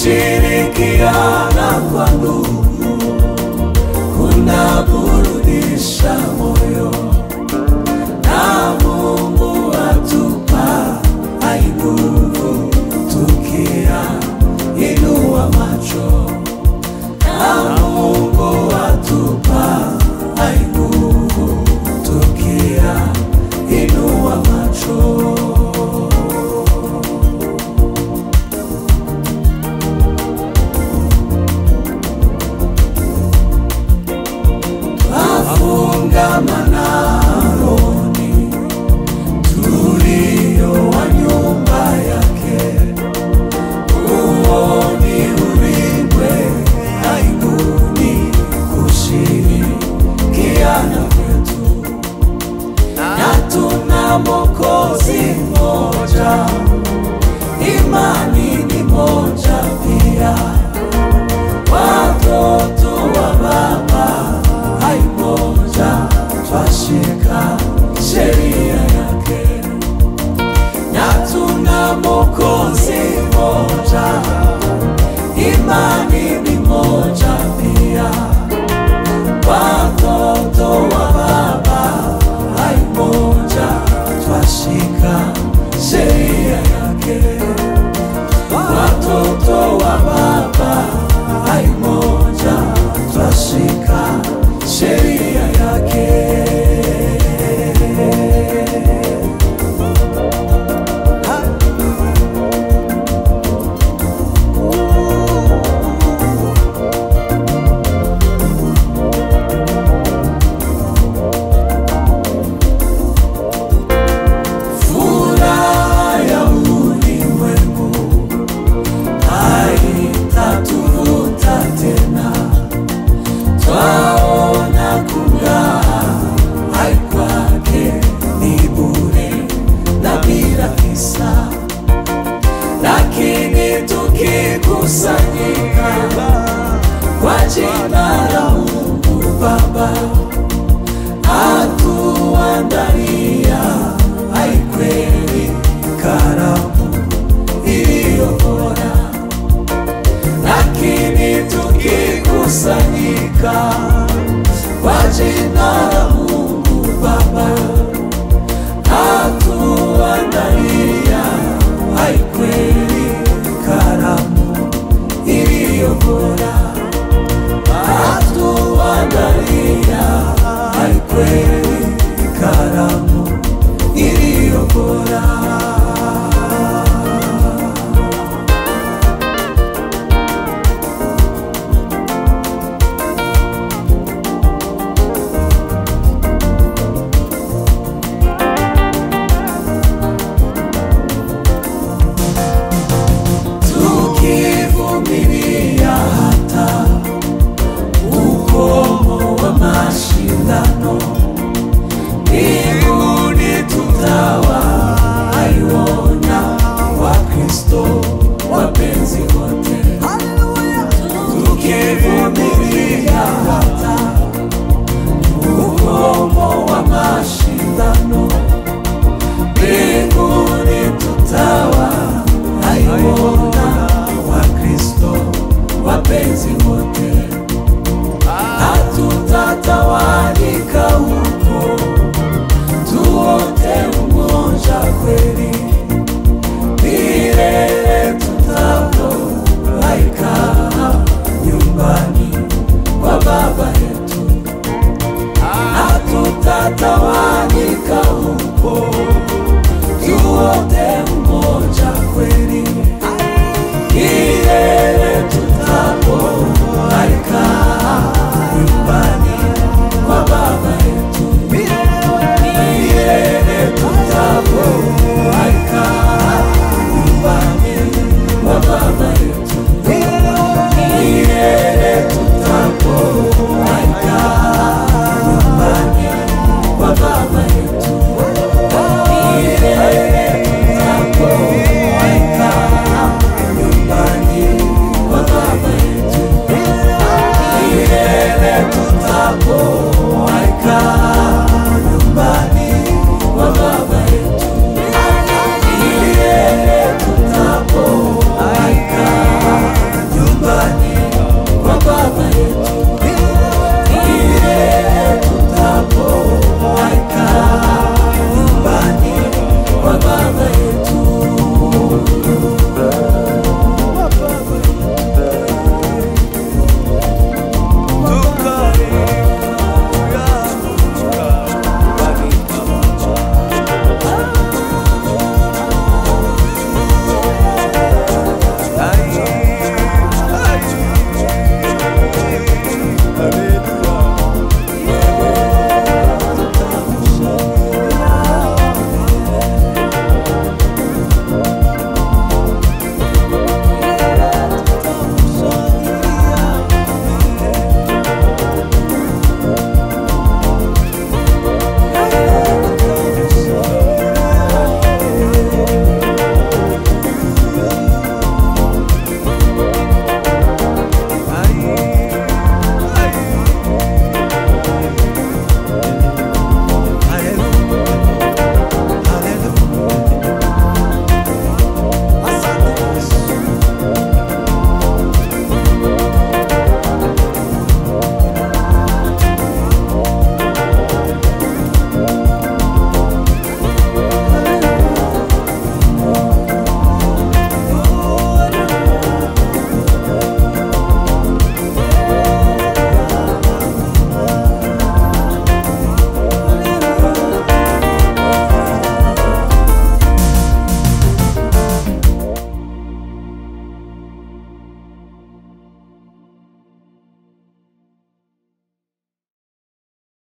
Kushirikiana kwa ndugu kunaburudisha moyo, na Mungu atupa nguvu tukiinua macho, na Mungu atupa nguvu tukiinua macho. Manaroni tulio wa nyumba yake, uoni ulimwe aibuni kushirikiana kwetu, na tuna Mwokozi mmoja, imani ni moja pia, watoto wa Baba moja, twashika sheria yake, na tuna Mwokozi mmoja, imani ni moja pia, watoto wa Baba moja, twashika sheria yake, watoto wa Baba moja, twashika sheria yake. Furaha ya ulimwengu haitatuvuta tena, twaona kung'aa kwake ni bure na bila kisa, lakini tukikusanyika kwa jina la Mungu Baba, atuandalia kweli karamu iliyo bora, lakini tukikusanyika kwa jina la Mungu Baba, atuandalia kweli karamu iliyo bora, atuandalia kweli karamu iliyo bora. Tukivumilia hata ukomo wa mashindano, mbinguni tutawaiona Wakristo wapenzi wote. Tukivumilia hata ukomo wa mashindano, mbinguni tutawaiona Wakristo wapenzi wote. Hatutatawanyika huko, tuote umoja kweli.